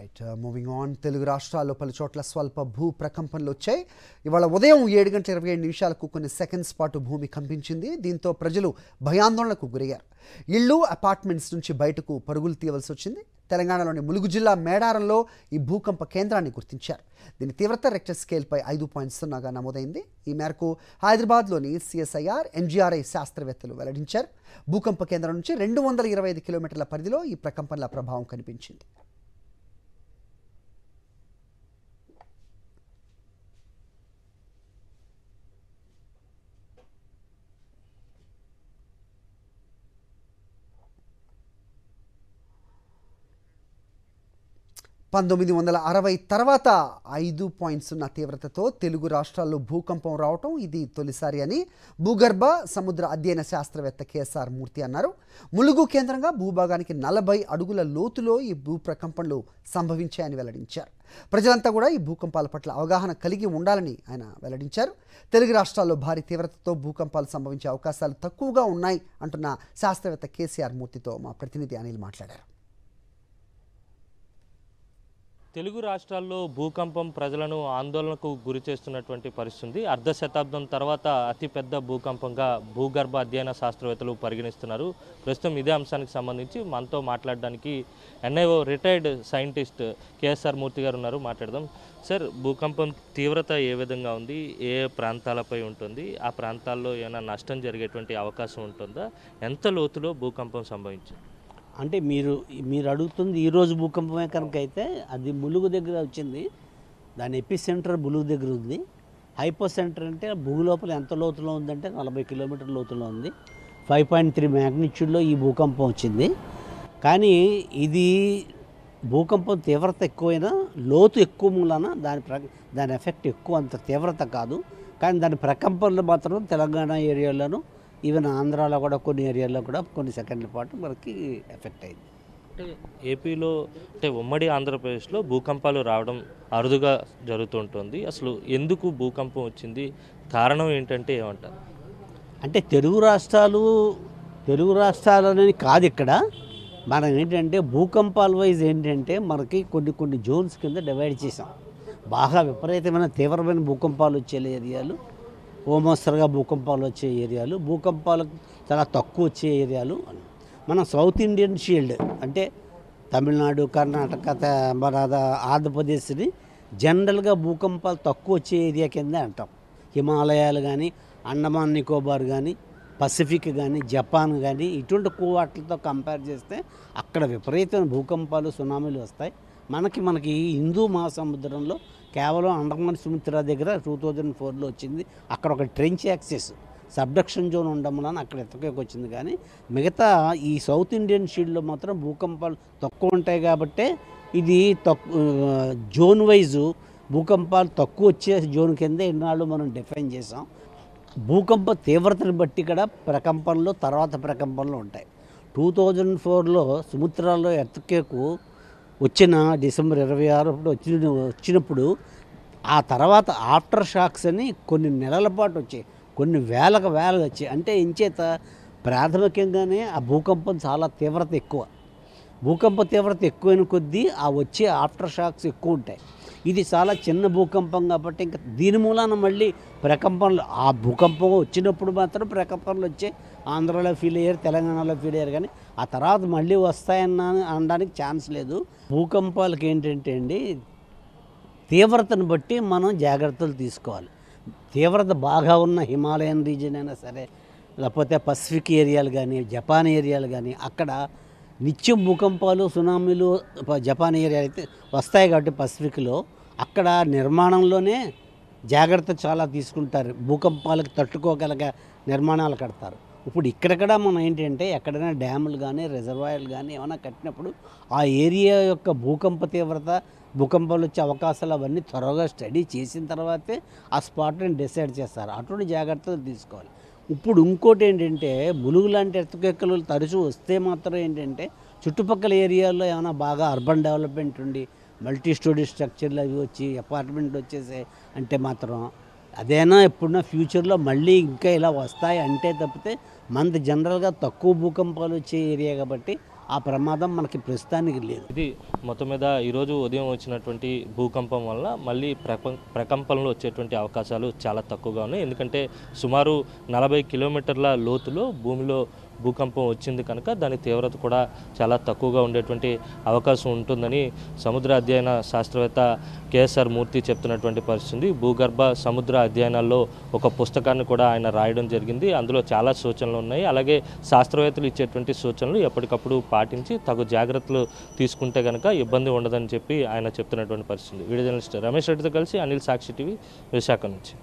Right moving on Telugu రాష్ట్రాల్లో పలు చోట్ల స్వల్ప భూ ప్రకంపనలు వచ్చాయి. ఇవాళ ఉదయం 7:27 కొన్ని సెకండ్స్ పాటు భూమి కంపించింది. దీంతో ప్రజలు భయాందోళనకు గురయ్యారు. ఇళ్ళు అపార్ట్మెంట్స్ నుంచి బయటకు పరుగులు తీయవలసి వచ్చింది. తెలంగాణలోని ములుగు జిల్లా మేడారంలో ఈ భూకంప కేంద్రాన్ని గుర్తించారు. దీని తీవ్రత రెక్టర్ స్కేల్పై 5.0గా నమోదైంది. ఈ మేరకు హైదరాబాద్లోని CSIR NGRI శాస్త్రవేత్తలు వెల్లడించారు. భూకంప కేంద్రం నుంచి 225 కిలోమీటర్ల పరిధిలో ఈ ప్రకంపనల ప్రభావం కనిపించింది. తర్వాత 5.0 తీవ్రతతో తెలుగు రాష్ట్రాల్లో భూకంపం రావటం ఇది తొలిసారి అని భూగర్భ సముద్ర అధ్యయన శాస్త్రవేత్త KSR మూర్తి అన్నారు. ములుగు కేంద్రంగా భూభాగానికి 40 అడుగుల లోతులో ఈ భూ ప్రకంపనలు సంభవించాయని వెల్లడించారు. ప్రజలంతా కూడా ఈ భూకంపాల పట్ల అవగాహన కలిగి ఉండాలని ఆయన వెల్లడించారు. తెలుగు రాష్ట్రాల్లో భారీ తీవ్రతతో భూకంపాలు సంభవించే అవకాశాలు తక్కువగా ఉన్నాయి అంటున్న శాస్త్రవేత్త KCR మూర్తితో మా ప్రతినిధి అనిల్ మాట్లాడారు. తెలుగు రాష్ట్రాల్లో భూకంపం ప్రజలను ఆందోళనకు గురి చేస్తున్నటువంటి పరిస్థితి. అర్ధ శతాబ్దం తర్వాత అతిపెద్ద భూకంపంగా భూగర్భ అధ్యయన శాస్త్రవేత్తలు పరిగణిస్తున్నారు. ప్రస్తుతం ఇదే అంశానికి సంబంధించి మనతో మాట్లాడడానికి NIO రిటైర్డ్ సైంటిస్ట్ KSR మూర్తి గారు ఉన్నారు. మాట్లాడదాం. సార్, భూకంపం తీవ్రత ఏ విధంగా ఉంది, ఏ ప్రాంతాలపై ఉంటుంది, ఆ ప్రాంతాల్లో ఏమైనా నష్టం జరిగేటువంటి అవకాశం ఉంటుందా, ఎంత లోతులో భూకంపం సంభవించింది? అంటే మీరు అడుగుతుంది ఈరోజు భూకంపమే కనుక అయితే అది ములుగు దగ్గర వచ్చింది. దాని ఎపి సెంటర్ ములుగు దగ్గర ఉంది. హైపో సెంటర్ అంటే భూమి లోపల ఎంత లోతులో ఉందంటే 40 కిలోమీటర్ల లోతులో ఉంది. 5.3 మ్యాగ్నిట్యూడ్లో ఈ భూకంపం వచ్చింది. కానీ ఇది భూకంపం తీవ్రత ఎక్కువైనా లోతు ఎక్కువ మూలన దాని ఎఫెక్ట్ ఎక్కువ, అంత తీవ్రత కాదు. కానీ దాని ప్రకంపనలు మాత్రం తెలంగాణ ఏరియాలోనూ ఈవెన్ ఆంధ్రాలో కూడా కొన్ని ఏరియాల్లో కూడా కొన్ని సెకండ్ల పాటు మనకి ఎఫెక్ట్ అయింది. అంటే ఏపీలో అంటే ఉమ్మడి ఆంధ్రప్రదేశ్లో భూకంపాలు రావడం అరుదుగా జరుగుతుంటుంది. అసలు ఎందుకు భూకంపం వచ్చింది, కారణం ఏంటంటే ఏమంటారు? అంటే తెలుగు రాష్ట్రాలనేది కాదు. ఇక్కడ మనం ఏంటంటే భూకంపాల వైజ్ ఏంటంటే మనకి కొన్ని జోన్స్ కింద డివైడ్ చేసాం. బాగా విపరీతమైన తీవ్రమైన భూకంపాలు వచ్చే ఏరియాలు, ఓమోస్తరుగా భూకంపాలు వచ్చే ఏరియాలు, భూకంపాలు చాలా తక్కువ వచ్చే ఏరియాలు. మనం సౌత్ ఇండియన్ షీల్డ్ అంటే తమిళనాడు, కర్ణాటక, మన ఆంధ్రప్రదేశ్ని జనరల్గా భూకంపాలు తక్కువ వచ్చే ఏరియా కింద అంటాం. హిమాలయాలు కానీ, అండమాన్ నికోబార్ కానీ, పసిఫిక్ కానీ, జపాన్ కానీ ఇటువంటి వాటితో కంపేర్ చేస్తే అక్కడ విపరీతమైన భూకంపాలు, సునామీలు వస్తాయి. మనకి హిందూ మహాసముద్రంలో కేవలం అండమాన్ సుమిత్ర దగ్గర 2004లో వచ్చింది. అక్కడ ఒక ట్రెంచ్ యాక్సెస్ సబ్డక్షన్ జోన్ ఉండడం వలన అక్కడ ఎత్తుకోకి వచ్చింది. కానీ మిగతా ఈ సౌత్ ఇండియన్ షీల్డ్లో మాత్రం భూకంపాలు తక్కువ ఉంటాయి. కాబట్టే ఇది జోన్ వైజు భూకంపాలు తక్కువ వచ్చే జోన్ కింద ఇన్నాళ్ళు మనం డిఫైన్ చేసాం. భూకంప తీవ్రతను బట్టి ఇక్కడ ప్రకంపనలు తర్వాత ప్రకంపనలు ఉంటాయి. 2004లో సుమిత్రాలో ఎర్త్క్వేక్ వచ్చిన డిసెంబర్ 26 వచ్చినప్పుడు ఆ తర్వాత ఆఫ్టర్ షాక్స్ అని కొన్ని నెలల పాటు వచ్చాయి, కొన్ని వేలకు వచ్చాయి. అంటే ఇంచేత ప్రాథమికంగానే ఆ భూకంపం చాలా తీవ్రత ఎక్కువ. భూకంప తీవ్రత ఎక్కువైన కొద్దీ ఆ వచ్చే ఆఫ్టర్ షాక్స్ ఎక్కువ ఉంటాయి. ఇది చాలా చిన్న భూకంపం కాబట్టి ఇంకా దీని మూలాన మళ్ళీ ప్రకంపనలు, ఆ భూకంపం వచ్చినప్పుడు మాత్రం ప్రకంపనలు వచ్చాయి. ఆంధ్రాలో ఫీల్ అయ్యారు, తెలంగాణలో ఫీల్ అయ్యారు. కానీ ఆ తర్వాత మళ్ళీ అనడానికి ఛాన్స్ లేదు. భూకంపాలకి ఏంటంటే అండి, తీవ్రతను బట్టి మనం జాగ్రత్తలు తీసుకోవాలి. తీవ్రత బాగా ఉన్న హిమాలయన్ రీజియన్ అయినా సరే, లేకపోతే పసిఫిక్ ఏరియాలు కానీ, జపాన్ ఏరియాలు కానీ, అక్కడ నిత్యం భూకంపాలు, సునామీలు జపాన్ ఏరియా అయితే వస్తాయి. కాబట్టి పసిఫిక్లో అక్కడ నిర్మాణంలోనే జాగ్రత్త చాలా తీసుకుంటారు. భూకంపాలకు తట్టుకోగలిగే నిర్మాణాలు కడతారు. ఇప్పుడు ఇక్కడ మనం ఏంటంటే ఎక్కడైనా డ్యాములు కానీ, రిజర్వాయర్లు కానీ ఏమైనా కట్టినప్పుడు ఆ ఏరియా యొక్క భూకంప తీవ్రత, భూకంపాలు వచ్చే అవకాశాలు అవన్నీ త్వరగా స్టడీ చేసిన తర్వాతే ఆ స్పాట్ని డిసైడ్ చేస్తారు. అటువంటి జాగ్రత్తలు తీసుకోవాలి. ఇప్పుడు ఇంకోటి ఏంటంటే, ములుగు లాంటి ఎర్త్క్వేక్లు తరచూ వస్తే మాత్రం ఏంటంటే చుట్టుపక్కల ఏరియాల్లో ఏమైనా బాగా అర్బన్ డెవలప్మెంట్ ఉండి మల్టీ స్టోరీ స్ట్రక్చర్లు అవి వచ్చి అపార్ట్మెంట్లు వచ్చేసే అంటే మాత్రం అదేనా ఎప్పుడన్నా ఫ్యూచర్లో మళ్ళీ ఇంకా ఇలా వస్తాయి అంటే తప్పితే మనది జనరల్గా తక్కువ భూకంపాలు వచ్చే ఏరియా కాబట్టి ఆ ప్రమాదం మనకి ప్రస్తుతానికి లేదు. ఇది మొత్తం మీద ఈరోజు ఉదయం వచ్చినటువంటి భూకంపం వల్ల మళ్ళీ ప్రకంపనలు వచ్చేటువంటి అవకాశాలు చాలా తక్కువగా ఉన్నాయి. ఎందుకంటే సుమారు 40 కిలోమీటర్ల లోతులో భూమిలో భూకంపం వచ్చింది కనుక దాని తీవ్రత కూడా చాలా తక్కువగా ఉండేటువంటి అవకాశం ఉంటుందని సముద్ర అధ్యయన శాస్త్రవేత్త కేఎస్ఆర్ మూర్తి చెప్తున్నటువంటి పరిస్థితి. భూగర్భ సముద్ర అధ్యయనాల్లో ఒక పుస్తకాన్ని కూడా ఆయన రాయడం జరిగింది. అందులో చాలా సూచనలు ఉన్నాయి. అలాగే శాస్త్రవేత్తలు ఇచ్చేటువంటి సూచనలు ఎప్పటికప్పుడు పాటించి తగు జాగ్రత్తలు తీసుకుంటే కనుక ఇబ్బంది ఉండదని చెప్పి ఆయన చెప్తున్నటువంటి పరిస్థితి. వీడియో జర్నలిస్ట్ రమేష్ రెడ్డితో కలిసి అనిల్, సాక్షి టీవీ, విశాఖ నుంచి.